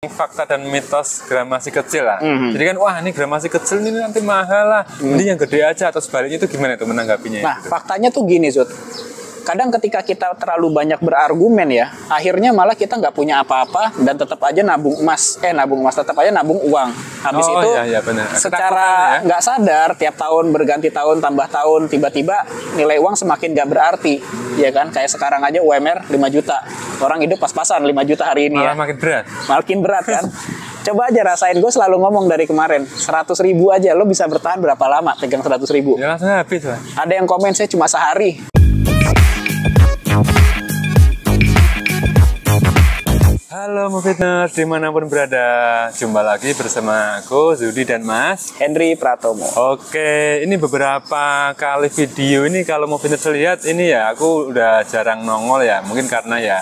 fakta dan mitos gramasi kecil lah. Jadi kan wah ini gramasi kecil ini nanti mahal lah. Ini yang gede aja atau sebaliknya itu gimana itu menanggapinya? Nah, gitu? faktanya tuh gini, Zut. Kadang ketika kita terlalu banyak berargumen ya, akhirnya malah kita nggak punya apa-apa dan tetap aja nabung emas, tetap aja nabung uang. Habis itu iya, benar. Secara nggak sadar tiap tahun berganti tahun tambah tahun, tiba-tiba nilai uang semakin nggak berarti, ya kan? Kayak sekarang aja UMR 5 juta, orang hidup pas-pasan 5 juta hari ini malah ya. Makin berat kan? Coba aja rasain, gue selalu ngomong dari kemarin 100.000 aja, lo bisa bertahan berapa lama pegang 100.000? Ya langsung habis lah. Ada yang komen saya cuma sehari. Halo Movitners, dimanapun berada, jumpa lagi bersama aku Zudi dan Mas Henry Pratomo. Oke, ini beberapa kali video ini kalau Movitners lihat ini ya aku udah jarang nongol ya, mungkin karena ya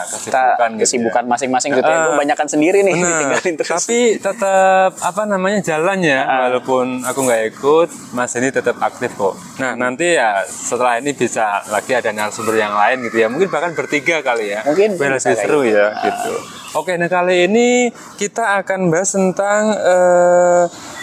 kesibukan masing-masing gitu ya. Gue banyakan sendiri nih, ditinggalin terus. Tapi tetap jalan ya, walaupun aku nggak ikut, Mas ini tetap aktif kok. Nah nanti ya setelah ini bisa lagi ada narasumber yang lain gitu ya, mungkin bahkan bertiga kali ya. Mungkin lebih seru ya gitu. Oke, nah kali ini kita akan bahas tentang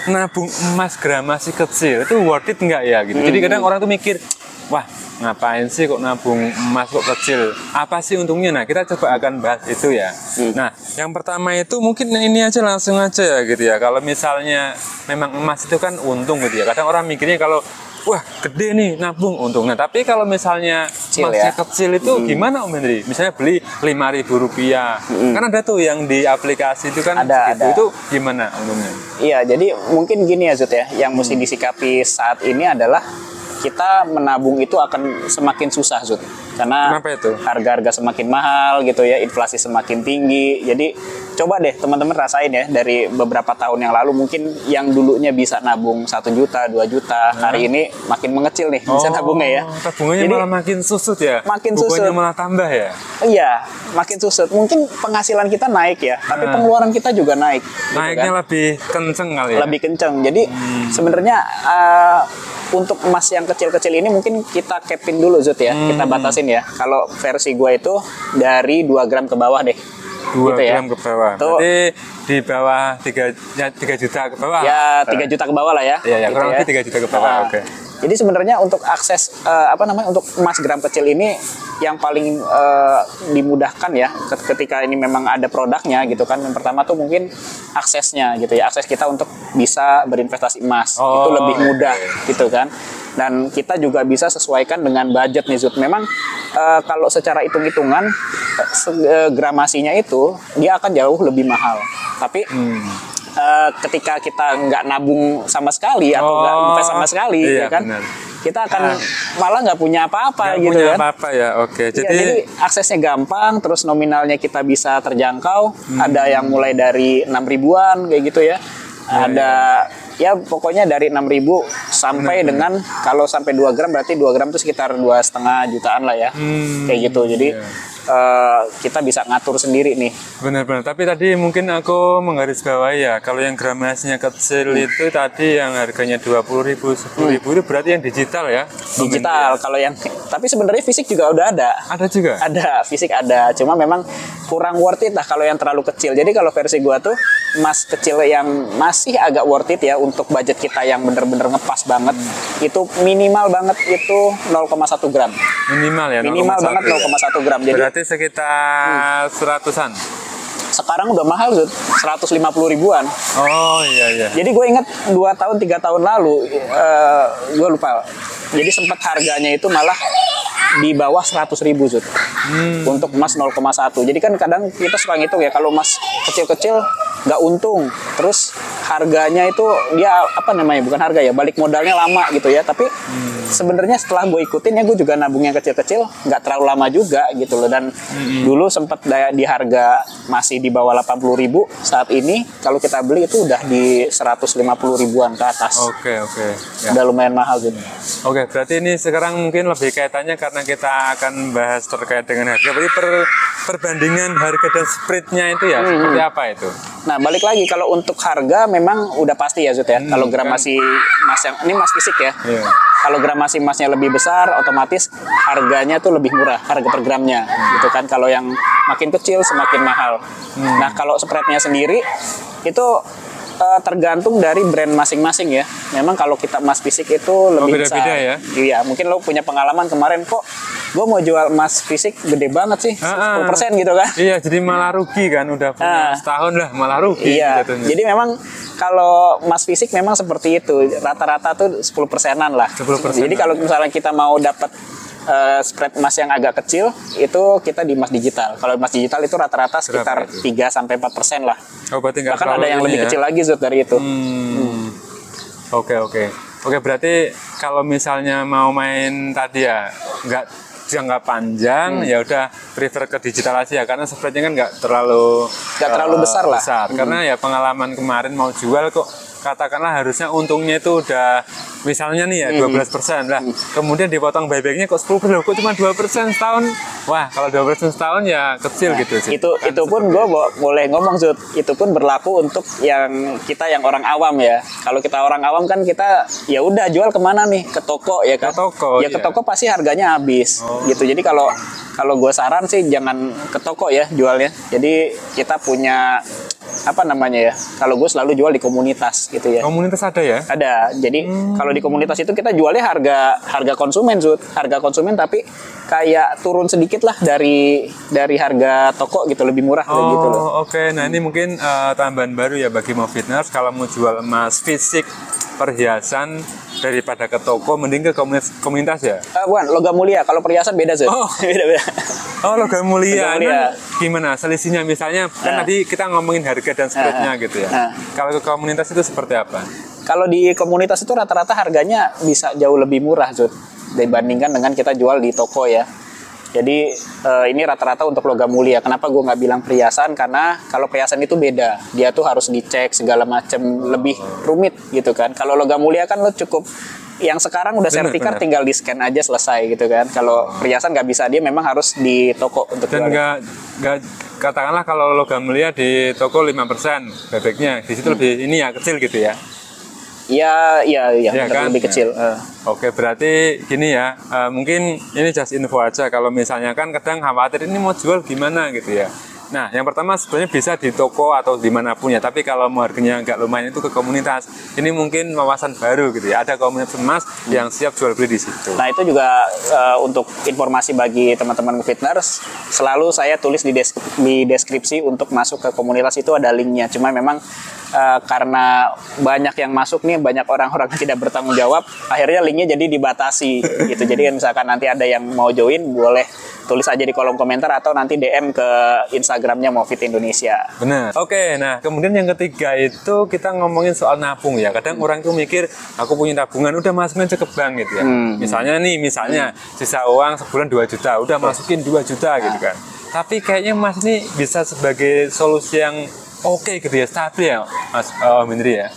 nabung emas gramasi kecil. Itu worth it nggak ya gitu. Jadi kadang orang tuh mikir, wah ngapain sih kok nabung emas kok kecil? Apa sih untungnya? Nah kita coba akan bahas itu ya. Nah yang pertama itu mungkin ini aja langsung aja ya gitu ya. Kalau misalnya memang emas itu kan untung gitu ya. Kadang orang mikirnya kalau wah gede nih nabung untungnya, tapi kalau misalnya emasnya kecil itu gimana Om Henry? Misalnya beli Rp5.000, kan ada tuh yang di aplikasi itu kan ada. Itu gimana untungnya? Iya, jadi mungkin gini ya Zut ya, yang mesti disikapi saat ini adalah kita menabung itu akan semakin susah Zut, karena harga-harga semakin mahal gitu ya, inflasi semakin tinggi. Jadi coba deh teman-teman rasain ya, dari beberapa tahun yang lalu mungkin yang dulunya bisa nabung 1 juta, 2 juta, hari ini makin mengecil nih bisa nabungnya ya. Tabungannya jadi, malah makin susut ya. Makin susut. malah tambah ya. Iya, makin susut. Mungkin penghasilan kita naik ya, tapi pengeluaran kita juga naik. Naiknya gitu kan? Lebih kenceng kali ya. Lebih kenceng. Jadi sebenarnya untuk emas yang kecil-kecil ini mungkin kita capin dulu Zut ya, kita batasin ya. Kalau versi gue itu dari 2 gram ke bawah deh. 2 gitu gram ke bawah. Berarti di bawah 3 juta ke bawah. Ya 3 juta ke bawah lah ya. Iya, gitu kurang lebih 3 juta ke bawah. Oke. Jadi sebenarnya untuk akses untuk emas gram kecil ini yang paling dimudahkan ya ketika ini memang ada produknya gitu kan. Yang pertama tuh mungkin aksesnya gitu ya, akses kita untuk bisa berinvestasi emas itu lebih mudah gitu kan. Dan kita juga bisa sesuaikan dengan budget nih Zut. Memang kalau secara hitung-hitungan gramasinya itu dia akan jauh lebih mahal. Tapi ketika kita nggak nabung sama sekali atau nggak invest sama sekali, ya kan, benar. Kita akan malah nggak punya apa-apa gitu kan. Apa-apa ya, oke. Jadi aksesnya gampang, terus nominalnya kita bisa terjangkau. Ada yang mulai dari 6 ribuan kayak gitu ya. Ada ya pokoknya dari 6.000 sampai dengan kalau sampai 2 gram berarti 2 gram itu sekitar 2,5 jutaan lah ya. Kayak gitu. Jadi kita bisa ngatur sendiri nih. Benar-benar. Tapi tadi mungkin aku menggarisbawahi ya, kalau yang gramasinya kecil itu tadi yang harganya 20.000, 10.000 itu berarti yang digital ya? Digital. Kalau yang tapi sebenarnya fisik juga udah ada. Ada juga? Ada, fisik ada. Cuma memang kurang worth it lah kalau yang terlalu kecil. Jadi kalau versi gua tuh emas kecil yang masih agak worth it ya untuk budget kita yang bener-bener ngepas banget, itu minimal banget itu 0,1 gram. Minimal ya? Minimal banget 0,1 gram. Jadi berarti sekitar 100-an? Sekarang udah mahal Zut, 150 ribuan. Oh iya. Jadi gue inget 2 tahun 3 tahun lalu, gue lupa. Jadi sempat harganya itu malah di bawah 100.000 Zut. Untuk emas 0,1. Jadi kan kadang kita suka ngitung ya, kalau emas kecil-kecil nggak untung. Terus harganya itu dia bukan harga ya, balik modalnya lama gitu ya. Tapi sebenarnya setelah gue ikutin ya, gue juga nabung yang kecil-kecil nggak terlalu lama juga gitu loh. Dan dulu sempat di harga masih di bawah 80.000, saat ini kalau kita beli itu udah di 150 ribuan ke atas. Oke. Ya. Udah lumayan mahal gitu. Oke, berarti ini sekarang mungkin lebih kaitannya karena kita akan bahas terkait dengan harga. Berarti perbandingan harga dan spreadnya itu ya seperti apa itu? Nah balik lagi kalau untuk harga memang udah pasti ya Zut ya. Kalau gramasi emas yang ini emas fisik ya. Kalau gramasi emasnya lebih besar, otomatis harganya tuh lebih murah, harga per gramnya, gitu kan. Kalau yang makin kecil semakin mahal. Nah, kalau spreadnya sendiri itu tergantung dari brand masing-masing ya. Memang kalau kita emas fisik itu lebih beda-beda besar. ya? Iya, mungkin lo punya pengalaman kemarin kok gue mau jual emas fisik gede banget sih, 10% gitu kan. Iya, jadi malah rugi kan, udah punya setahun lah malah rugi. Iya, jatuhnya. jadi memang kalau emas fisik memang seperti itu, rata-rata tuh 10%-an lah. 10%. Jadi kalau misalnya kita mau dapat spread emas yang agak kecil, itu kita di emas digital. Kalau emas digital itu rata-rata sekitar 3-4% lah. Oh, berarti nggak Bahkan terlalu ada yang ini lebih ya? kecil lagi Zut dari itu. Oke, berarti kalau misalnya mau main tadi ya nggak jangka panjang, ya udah prefer ke digital aja ya, karena spreadnya kan nggak terlalu besar lah. Karena ya pengalaman kemarin mau jual kok katakanlah harusnya untungnya itu udah misalnya nih ya 12% lah, kemudian dipotong buybacknya kok 10%, kok cuma 2% setahun. Wah, kalau 2% setahun ya kecil gitu sih. Itu pun gue boleh ngomong Zut, itu pun berlaku untuk yang kita yang orang awam ya. Kalau kita orang awam kan kita ya udah jual kemana nih, ke toko ya kan. Ke toko, ya ke toko pasti harganya habis gitu. Jadi kalau gue saran sih jangan ke toko ya jualnya. Jadi kita punya apa namanya ya, kalau gue selalu jual di komunitas gitu ya. Komunitas ada ya? Ada. Jadi kalau di komunitas itu kita jualnya harga konsumen Zut, harga konsumen tapi kayak turun sedikit lah dari harga toko gitu, lebih murah gitu loh. Oke. Nah, ini mungkin tambahan baru ya bagi Movitners, kalau mau jual emas fisik perhiasan daripada ke toko mending ke komunitas ya? Bukan, logam mulia. Kalau perhiasan beda Zut. Beda-beda. Logam mulia. Logam mulia. Nah, gimana selisihnya misalnya kan tadi kita ngomongin harga dan spreadnya gitu ya. Kalau ke komunitas itu seperti apa? Kalau di komunitas itu rata-rata harganya bisa jauh lebih murah Zut dibandingkan dengan kita jual di toko ya. Jadi ini rata-rata untuk logam mulia. Kenapa gue nggak bilang perhiasan? Karena kalau perhiasan itu beda. Dia tuh harus dicek segala macam, lebih rumit gitu kan. Kalau logam mulia kan lo cukup yang sekarang udah sertifikat tinggal di scan aja selesai gitu kan. Kalau perhiasan nggak bisa, dia memang harus di toko untuk dan jual. nggak katakanlah kalau logam mulia di toko 5% bebeknya, di situ lebih ini ya kecil gitu ya. Iya, kan? lebih kecil. Oke, berarti gini ya, mungkin ini just info aja. Kalau misalnya kan kadang khawatir ini mau jual gimana gitu ya. Nah, yang pertama sebenarnya bisa di toko atau dimanapun ya. Tapi kalau mau harganya nggak lumayan itu ke komunitas. Ini mungkin wawasan baru gitu ya. Ada komunitas emas yang siap jual beli di situ. Nah, itu juga untuk informasi bagi teman-teman Movitners. Selalu saya tulis di deskripsi untuk masuk ke komunitas itu ada linknya. Cuma memang karena banyak yang masuk nih, banyak orang-orang yang tidak bertanggung jawab, akhirnya linknya jadi dibatasi gitu. Jadi misalkan nanti ada yang mau join, boleh tulis aja di kolom komentar atau nanti DM ke Instagramnya Movit Indonesia. Benar. Oke, nah kemudian yang ketiga itu kita ngomongin soal nabung ya. Kadang orang tuh mikir aku punya tabungan udah masukin aja ke bank gitu ya. Misalnya sisa uang sebulan 2 juta, udah masukin 2 juta gitu kan. Tapi kayaknya Mas ini bisa sebagai solusi yang oke gitu ya, stabil ya Mas Mindri ya.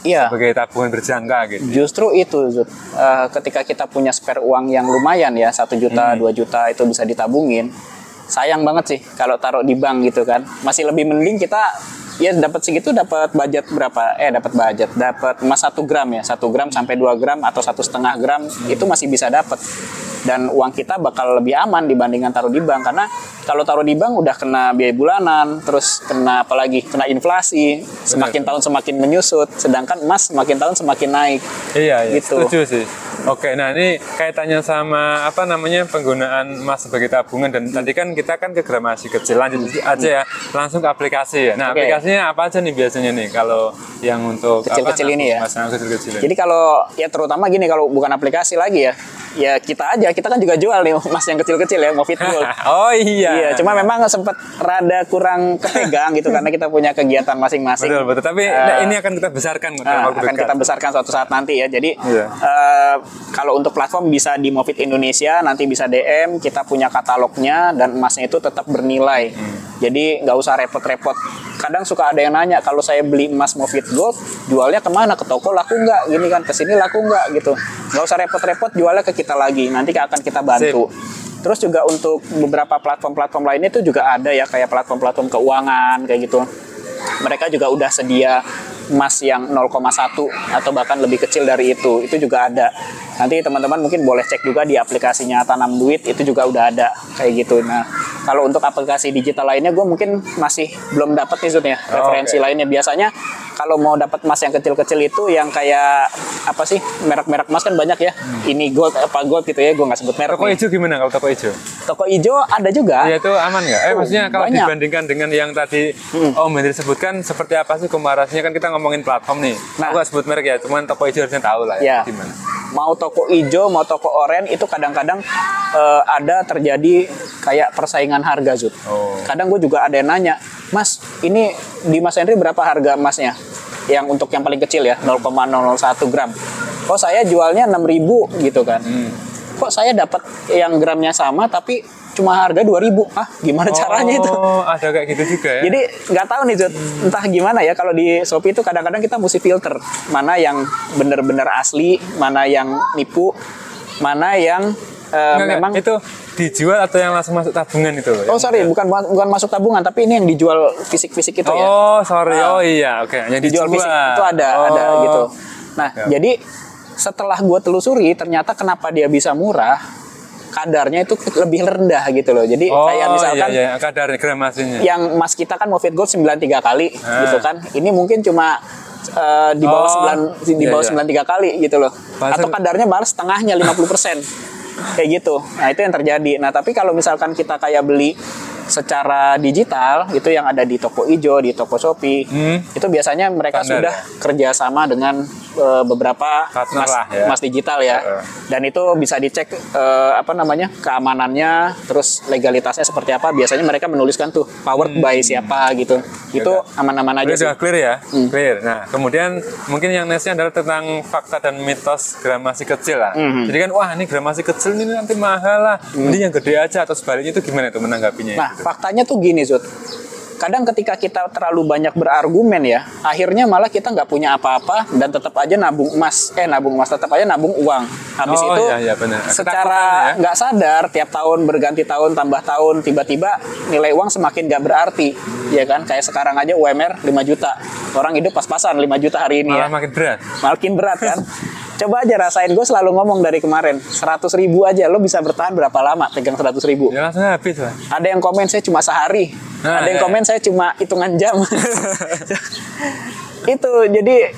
Iya. Sebagai tabungan berjangka gitu. Justru itu Zut. Ketika kita punya spare uang yang lumayan ya, 1 juta, 2 juta itu bisa ditabungin. Sayang banget sih kalau taruh di bank gitu kan. Masih lebih mending kita ya dapat segitu, dapat budget berapa? Dapat emas 1 gram ya, 1 gram sampai 2 gram atau 1,5 gram itu masih bisa dapat. Dan uang kita bakal lebih aman dibandingkan taruh di bank, karena kalau taruh di bank udah kena biaya bulanan, terus kena inflasi, semakin tahun semakin menyusut, sedangkan emas semakin tahun semakin naik. Iya, gitu. Setuju sih. Oke, nah ini kaitannya sama penggunaan emas sebagai tabungan, dan tadi kan kita kan ke gramasi kecil, lanjut aja ya, langsung ke aplikasi ya. Nah, aplikasinya apa aja nih biasanya nih kalau yang untuk kecil-kecil ini ya? Mas kecil-kecil. Jadi kalau ya terutama gini, kalau bukan aplikasi lagi ya kita kan juga jual nih emas yang kecil-kecil ya, Movit Gold. Oh iya. Iya, cuma memang sempat rada kurang kepegang gitu karena kita punya kegiatan masing-masing. Betul. Tapi ini akan kita besarkan kita besarkan suatu saat nanti ya. Jadi kalau untuk platform bisa di Movit Indonesia, nanti bisa DM, kita punya katalognya dan emasnya itu tetap bernilai. Jadi nggak usah repot-repot. Kadang suka ada yang nanya, kalau saya beli emas Movit Gold, jualnya kemana? Ke toko laku nggak? Gini kan, kesini laku nggak? Gitu. Nggak usah repot-repot, jualnya ke kita lagi. Nanti akan kita bantu. Terus juga untuk beberapa platform-platform lainnya itu juga ada ya, kayak platform-platform keuangan kayak gitu. Mereka juga udah sedia emas yang 0,1 atau bahkan lebih kecil dari itu juga ada. Nanti teman-teman mungkin boleh cek juga di aplikasinya Tanam Duit, itu juga udah ada kayak gitu. Nah, kalau untuk aplikasi digital lainnya gue mungkin masih belum dapat nih Zut ya, referensi lainnya. Biasanya kalau mau dapat emas yang kecil-kecil itu yang kayak apa sih, merek-merek emas kan banyak ya. Ini gold apa gold gitu ya, gue nggak sebut merek. Toko hijau gimana kalau toko hijau? Toko hijau ada juga. Ya itu aman nggak? Maksudnya kalau banyak. dibandingkan dengan yang tadi Om Hendri sebutkan, seperti apa sih komparasinya? Kan kita ngomongin platform nih. Nah, aku nggak sebut merek ya, cuman toko hijau harusnya tahu lah ya. Gimana? Mau toko hijau, mau toko oranye itu kadang-kadang ada terjadi kayak persaingan harga Zut. Kadang gue juga ada yang nanya, Mas, ini di Mas Hendri berapa harga emasnya? Yang untuk yang paling kecil ya, 0,001 gram. Kok saya jualnya 6.000 gitu kan? Kok saya dapat yang gramnya sama tapi cuma harga 2.000? Ah, gimana caranya itu? Ada kayak gitu juga ya. Jadi nggak tahu nih Zut, entah gimana ya, kalau di Shopee itu kadang-kadang kita mesti filter mana yang benar-benar asli, mana yang nipu, mana yang memang itu dijual atau yang langsung masuk tabungan itu loh. Oh sorry, bukan masuk tabungan, tapi ini yang dijual fisik-fisik itu ya. Oh sorry, iya oke. Yang dijual fisik itu ada gitu. Nah, jadi setelah gue telusuri, ternyata kenapa dia bisa murah, kadarnya itu lebih rendah gitu loh. Jadi kayak misalkan kadar gramasinya. Yang emas kita kan Movit Gold 93 kali gitu kan. Ini mungkin cuma di bawah 93 kali gitu loh. Atau kadarnya malah setengahnya 50%. Kayak gitu. Nah, itu yang terjadi. Nah, tapi kalau misalkan kita kayak beli secara digital, itu yang ada di toko hijau, di toko Shopee, itu biasanya mereka sudah kerjasama dengan beberapa mas digital ya. Dan itu bisa dicek keamanannya, terus legalitasnya seperti apa. Biasanya mereka menuliskan tuh powered by siapa gitu. Itu aman-aman aja. Sudah clear ya? Clear. Nah, kemudian mungkin yang nextnya adalah tentang fakta dan mitos gramasi kecil lah. Jadi kan, wah ini gramasi kecil ini nanti mahal lah. Ini yang gede aja, atau sebaliknya itu gimana itu menanggapinya? Nah, faktanya tuh gini Zut, kadang ketika kita terlalu banyak berargumen ya, akhirnya malah kita nggak punya apa-apa dan tetap aja nabung emas, tetap aja nabung uang. Habis itu benar. Secara nggak sadar tiap tahun berganti tahun, tambah tahun, tiba-tiba nilai uang semakin nggak berarti, ya kan? Kayak sekarang aja UMR 5 juta, orang hidup pas-pasan 5 juta hari ini. Makin berat kan? Coba aja rasain, gue selalu ngomong dari kemarin, 100.000 aja, lo bisa bertahan berapa lama pegang 100.000? Ya langsung habis lah. Ada yang komen saya cuma sehari, ada yang komen saya cuma hitungan jam. Itu jadi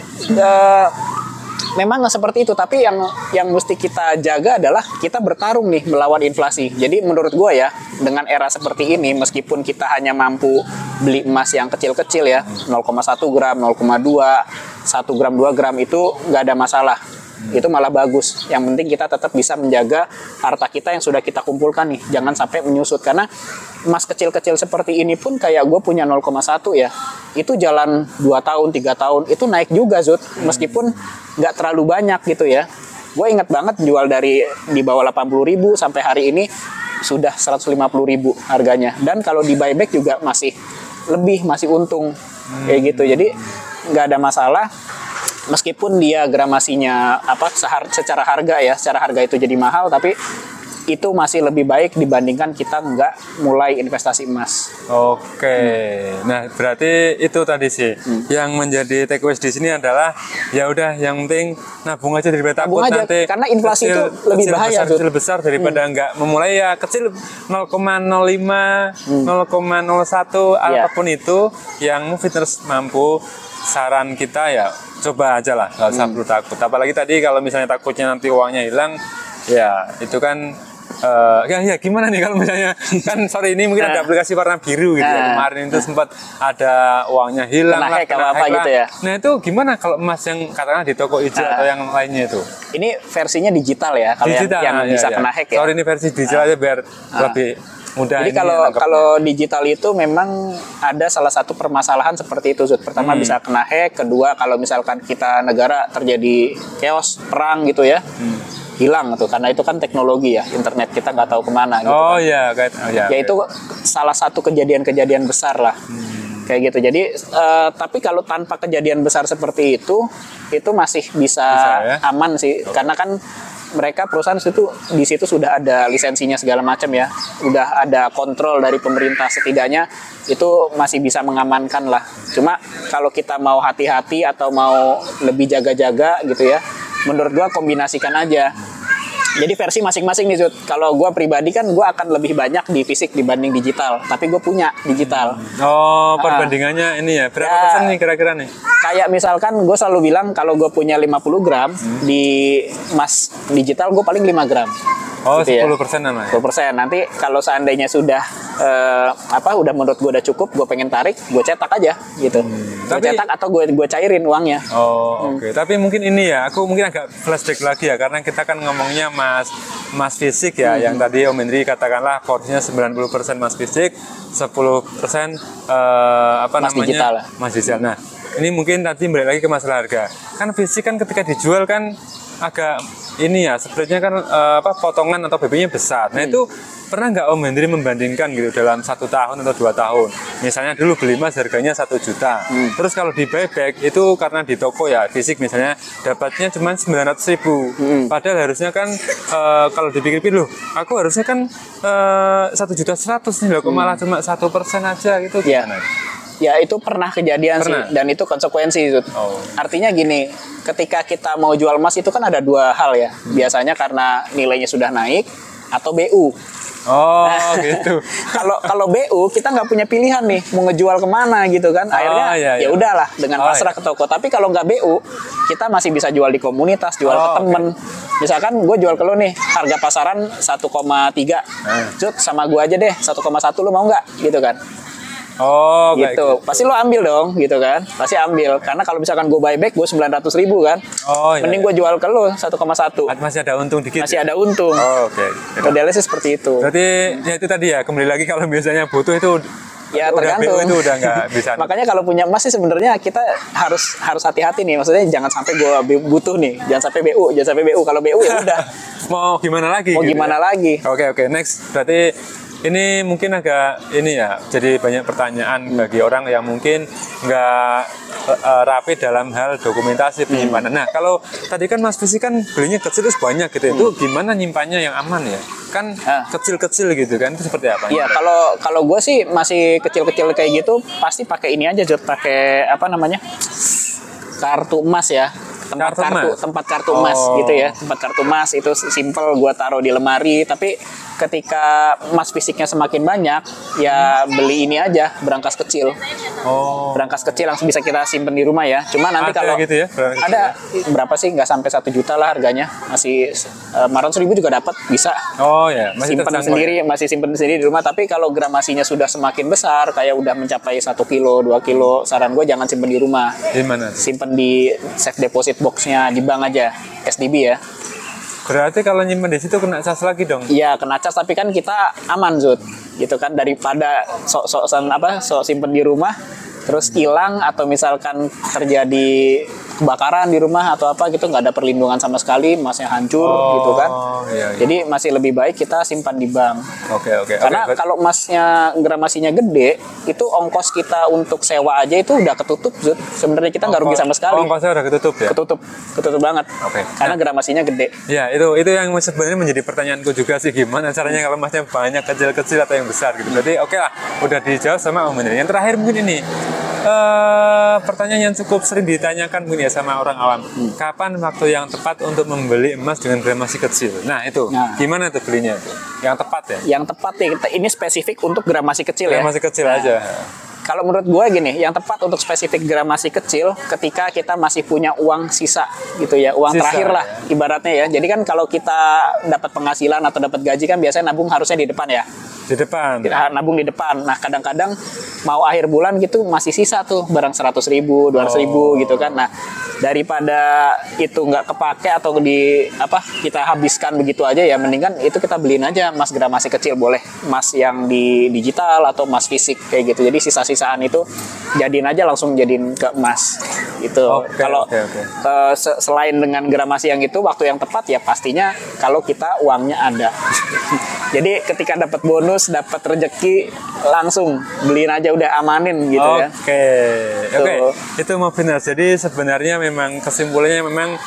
memang seperti itu, tapi yang mesti kita jaga adalah kita bertarung nih melawan inflasi. Jadi menurut gue ya, dengan era seperti ini, meskipun kita hanya mampu beli emas yang kecil-kecil ya, 0,1 gram, 0,2, 1 gram, 2 gram itu nggak ada masalah. Itu malah bagus. Yang penting kita tetap bisa menjaga harta kita yang sudah kita kumpulkan nih, jangan sampai menyusut. Karena emas kecil-kecil seperti ini pun kayak gue punya 0,1 ya, itu jalan 2 tahun, 3 tahun itu naik juga Zut, meskipun nggak terlalu banyak gitu ya. Gue inget banget jual dari di bawah 80.000 sampai hari ini sudah 150.000 harganya, dan kalau di buyback juga masih untung kayak gitu. Jadi nggak ada masalah. Meskipun dia gramasinya secara harga itu jadi mahal, tapi itu masih lebih baik dibandingkan kita nggak mulai investasi emas. Oke. Nah, berarti itu tadi sih yang menjadi takeaway di sini adalah ya udah, yang penting nabung aja daripada takut nanti, karena inflasi itu lebih bahaya, kecil besar daripada nggak memulai. Ya kecil 0,05, 0,01 apapun itu yang fitness mampu. Saran kita ya coba aja lah, nggak usah perlu takut. Apalagi tadi kalau misalnya takutnya nanti uangnya hilang, ya itu kan ya gimana nih kalau misalnya kan sore ini mungkin ada aplikasi warna biru gitu ya, kemarin itu sempat ada uangnya hilang kena hack gitu ya. Nah itu gimana kalau emas yang katakanlah di toko hijau atau yang lainnya itu? Ini versinya digital ya, kalau yang bisa kena hack ya. Sorry, ini versi digital aja biar lebih mudah. Jadi kalau digital itu memang ada salah satu permasalahan seperti itu Zut. Pertama bisa kena hack, kedua kalau misalkan kita negara terjadi chaos, perang gitu ya, hilang tuh, karena itu kan teknologi ya, internet kita nggak tahu kemana gitu. Ya itu salah satu kejadian-kejadian besar lah. Kayak gitu. Jadi tapi kalau tanpa kejadian besar seperti itu masih bisa ya? Aman sih. Karena kan mereka perusahaan itu di situ sudah ada lisensinya segala macam ya, udah ada kontrol dari pemerintah, setidaknya itu masih bisa mengamankan lah. Cuma kalau kita mau hati-hati atau mau lebih jaga-jaga gitu ya, menurut gua kombinasikan aja. Jadi versi masing-masing nih Zut. Kalau gue pribadi kan gue akan lebih banyak di fisik dibanding digital. Tapi gue punya digital. Oh, perbandingannya ini ya. Berapa persen nih kira-kira nih? Kayak misalkan gue selalu bilang kalau gue punya 50 gram di emas digital gue paling 5 gram. Oh, gitu 10% namanya. 10%. Nanti kalau seandainya sudah udah menurut gue udah cukup, gue pengen tarik, gue cetak aja gitu. Gue cetak atau gue cairin uangnya. Oh, oke. Tapi mungkin ini ya, aku mungkin agak flashback lagi ya, karena kita kan ngomongnya mas fisik ya, yang tadi Om Hendri katakanlah porsinya 90% mas fisik, 10% Mas digital. Mas digital. Nah, ini mungkin tadi balik lagi ke masalah harga. Kan fisik kan ketika dijual kan agak ini ya, sebenarnya kan potongan atau BB-nya besar. Nah itu pernah nggak Om Hendri membandingkan gitu dalam 1 tahun atau 2 tahun? Misalnya dulu beli emas harganya 1 juta. Terus kalau di buyback itu karena di toko ya fisik misalnya dapatnya cuma 900.000. Padahal harusnya kan kalau dipikir-pikir loh, aku harusnya kan 1.100.000 nih loh, kok malah cuma 1% aja gitu. Gimana? Ya itu pernah kejadian sih, dan itu konsekuensi itu. Artinya gini, ketika kita mau jual emas itu kan ada 2 hal ya. Biasanya karena nilainya sudah naik atau BU. Oh gitu. Kalau BU kita nggak punya pilihan nih mau ngejual kemana gitu kan. Akhirnya ya udahlah dengan pasrah ke toko. Tapi kalau nggak BU kita masih bisa jual di komunitas, jual ke temen. Misalkan gue jual ke lo nih harga pasaran 1,3, Cut sama gue aja deh 1,1, lu mau nggak gitu kan? Oh, gitu. Pasti lo ambil dong, gitu kan? Pasti ambil. Karena kalau misalkan gue buyback, gue 900.000 kan. Oh, iya. Mending gue jual ke lo 1,1. Masih ada untung dikit. Masih ada untung. Oh, oke. Modelnya sih seperti itu. Berarti ya itu tadi ya, kembali lagi kalau biasanya butuh itu ya tergantung. Itu udah nggak bisa. Makanya kalau punya emas sih sebenarnya kita harus hati-hati nih. Maksudnya jangan sampai gue butuh nih, jangan sampai BU. Kalau BU ya udah. Mau gimana lagi? Mau gitu gimana lagi? Oke. Next, berarti ini mungkin agak ini ya, jadi banyak pertanyaan bagi orang yang mungkin nggak rapi dalam hal dokumentasi penyimpanan. Nah, kalau tadi kan Mas Visi kan belinya kecil terus banyak gitu, itu gimana nyimpannya yang aman ya? Kan kecil-kecil gitu kan, itu seperti apa? Iya, kalau gue sih masih kecil-kecil kayak gitu, pasti pakai ini aja, pakai apa namanya, kartu emas ya. tempat kartu emas gitu ya, tempat kartu emas itu simple, gue taruh di lemari. Tapi ketika emas fisiknya semakin banyak ya beli ini aja, berangkas kecil. Berangkas kecil langsung bisa kita simpen di rumah ya. Cuma nanti kalau gitu ya, ada berapa sih, nggak sampai 1 juta lah harganya, masih 400.000 juga dapat, bisa. Masih masih simpen sendiri di rumah. Tapi kalau gramasinya sudah semakin besar, kayak udah mencapai 1 kilo 2 kilo, saran gue jangan simpen di rumah. Di mana? Simpen di safe deposit boxnya di bank aja, SDB ya. Berarti kalau nyimpen di situ kena cas lagi dong? Iya, kena cas, tapi kan kita aman Zut, gitu kan, daripada sok simpen di rumah terus hilang, atau misalkan terjadi kebakaran di rumah atau apa gitu, nggak ada perlindungan sama sekali, emasnya hancur gitu kan. Iya. Jadi masih lebih baik kita simpan di bank. Oke. Karena kalau emasnya gramasinya gede, itu ongkos kita untuk sewa aja itu udah ketutup Zut. Sebenarnya kita nggak rugi sama sekali. Ongkosnya udah ketutup ya? Ketutup banget. Karena gramasinya gede. Ya, itu yang sebenarnya menjadi pertanyaanku juga sih, gimana caranya kalau emasnya banyak, kecil-kecil atau yang besar gitu. Berarti oke lah, udah dijawab sama Om Hendri. Yang terakhir mungkin ini pertanyaan yang cukup sering ditanyakan mungkin ya sama orang awam. Kapan waktu yang tepat untuk membeli emas dengan gramasi kecil? Nah itu, gimana tuh belinya tuh? Yang tepat ya? Yang tepat ya, ini spesifik untuk gramasi kecil ya? Gramasi kecil aja. Kalau menurut gue gini, yang tepat untuk spesifik gramasi kecil ketika kita masih punya uang sisa gitu ya, uang terakhir lah ibaratnya ya. Jadi kan kalau kita dapat penghasilan atau dapat gaji kan biasanya nabung harusnya di depan ya. Di depan. Nabung di depan. Nah kadang-kadang mau akhir bulan gitu masih sisa tuh barang 100.000, 200.000 gitu kan. Nah daripada itu nggak kepake atau kita habiskan begitu aja ya, mendingan itu kita beliin aja emas gramasi kecil, boleh emas yang di digital atau emas fisik kayak gitu. Jadi sisa-sisaan itu jadiin aja, langsung jadiin ke emas gitu. Kalau selain dengan gramasi yang itu, waktu yang tepat ya pastinya kalau kita uangnya ada. Jadi ketika dapat bonus, dapat rezeki, langsung beliin aja, udah amanin gitu ya. Oke. Itu mau benar. Jadi sebenarnya memang kesimpulannya memang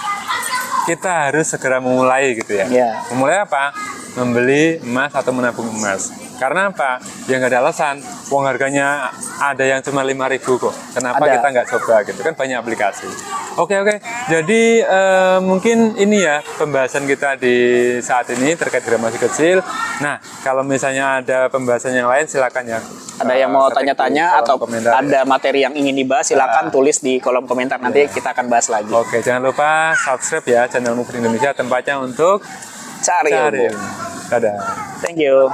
kita harus segera memulai gitu ya. Iya. Memulai apa? Membeli emas atau menabung emas. Karena apa? Ya nggak ada alasan. Uang harganya ada yang cuma 5.000 kok. Kenapa Ada. kita nggak coba gitu kan, banyak aplikasi. Oke. Jadi mungkin ini ya pembahasan kita di saat ini terkait gramasi kecil. Nah, kalau misalnya ada pembahasan yang lain silakan ya. Ada yang mau ketik di tanya-tanya kolom atau komentar, ada ya. materi yang ingin dibahas, silakan tulis di kolom komentar, nanti kita akan bahas lagi. Oke, jangan lupa subscribe ya channel Mufid Indonesia, tempatnya untuk Cari ilmu. cari ilmu. Dadah. Thank you.